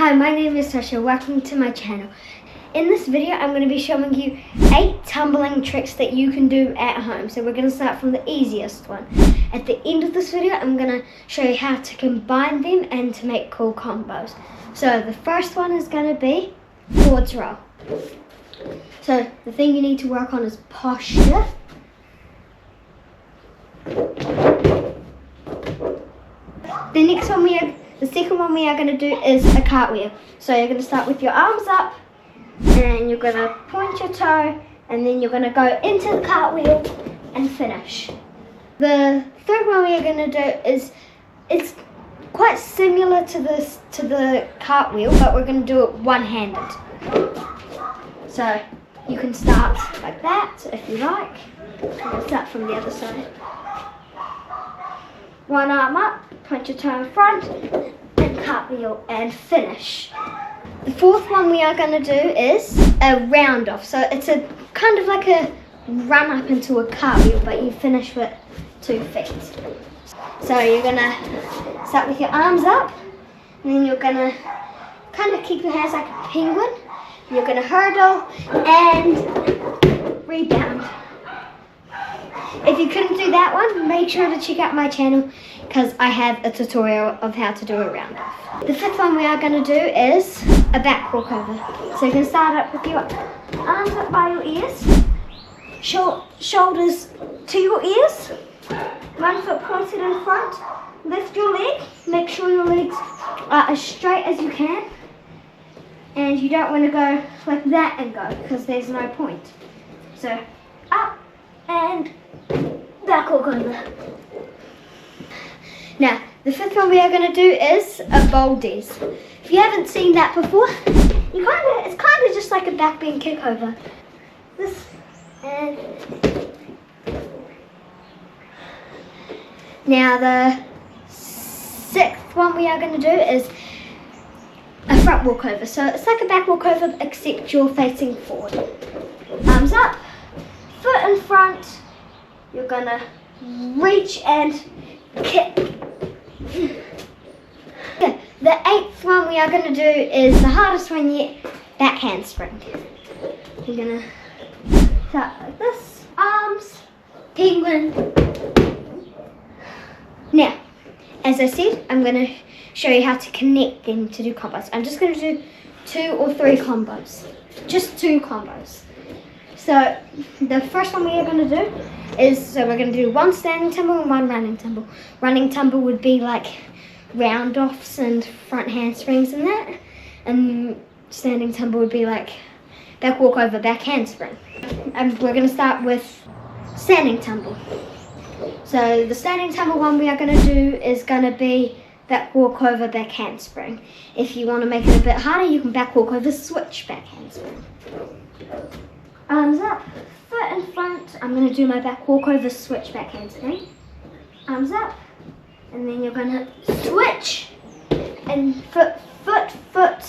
Hi, my name is Tasha. Welcome to my channel. In this video, I'm going to be showing you 8 tumbling tricks that you can do at home. So we're going to start from the easiest one. At the end of this video, I'm going to show you how to combine them and to make cool combos. So the first one is going to be forwards roll. So the thing you need to work on is posture. The second one we are going to do is a cartwheel. So you're going to start with your arms up, and you're going to point your toe, and then you're going to go into the cartwheel and finish. The third one we are going to do is, it's quite similar to the cartwheel, but we're going to do it one-handed. So you can start like that if you like. I'm going to start from the other side. One arm up, point your toe in front, and cartwheel and finish. The fourth one we are going to do is a round off. So it's a kind of like a run up into a cartwheel, but you finish with 2 feet. So you're going to start with your arms up, and then you're going to kind of keep your hands like a penguin. You're going to hurdle and rebound. If you couldn't do that one, make sure to check out my channel because I have a tutorial of how to do a round off. The fifth one we are going to do is a back walkover. So you can start up with your arms up by your ears, shoulders to your ears, 1 foot pointed in front, lift your leg, make sure your legs are as straight as you can, and you don't want to go like that and go because there's no point. So up and back walkover. Now, the fifth one we are going to do is a boldies. If you haven't seen that before, it's kind of just like a back bend kick over. This and now the sixth one we are going to do is a front walkover. So it's like a back walkover except you're facing forward. Arms up, foot in front. You're going to reach and kick. The 8th one we are going to do is the hardest one yet, back handspring. You're going to start like this, arms, penguin. Now, as I said, I'm going to show you how to connect them to do combos. I'm just going to do 2 or 3 combos, just 2 combos. So the first one we are going to do is, we're going to do 1 standing tumble and 1 running tumble. Running tumble would be like round offs and front handsprings and that. And standing tumble would be like back walkover, back handspring. And we're going to start with standing tumble. So the standing tumble one we are going to do is going to be back walkover, back handspring. If you want to make it a bit harder, you can back walkover, switch back handspring. Arms up, foot in front. I'm going to do my back walkover, switch back handspring. Arms up, and then you're going to switch and foot,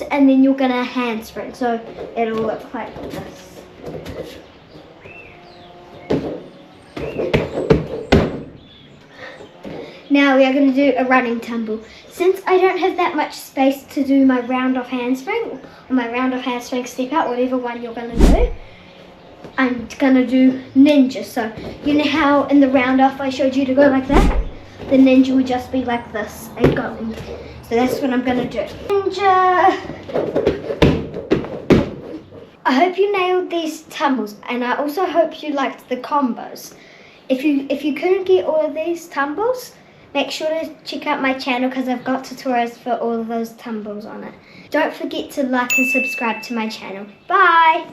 and then you're going to handspring. So it'll look like this. Now we are going to do a running tumble. Since I don't have that much space to do my round off handspring, or my round off handspring step out, whatever one you're going to do, I'm going to do ninja. So you know how in the round off I showed you to go like that? The ninja would just be like this and going. So that's what I'm going to do. Ninja! I hope you nailed these tumbles, and I also hope you liked the combos. If you couldn't get all of these tumbles, make sure to check out my channel because I've got tutorials for all of those tumbles on it. Don't forget to like and subscribe to my channel. Bye!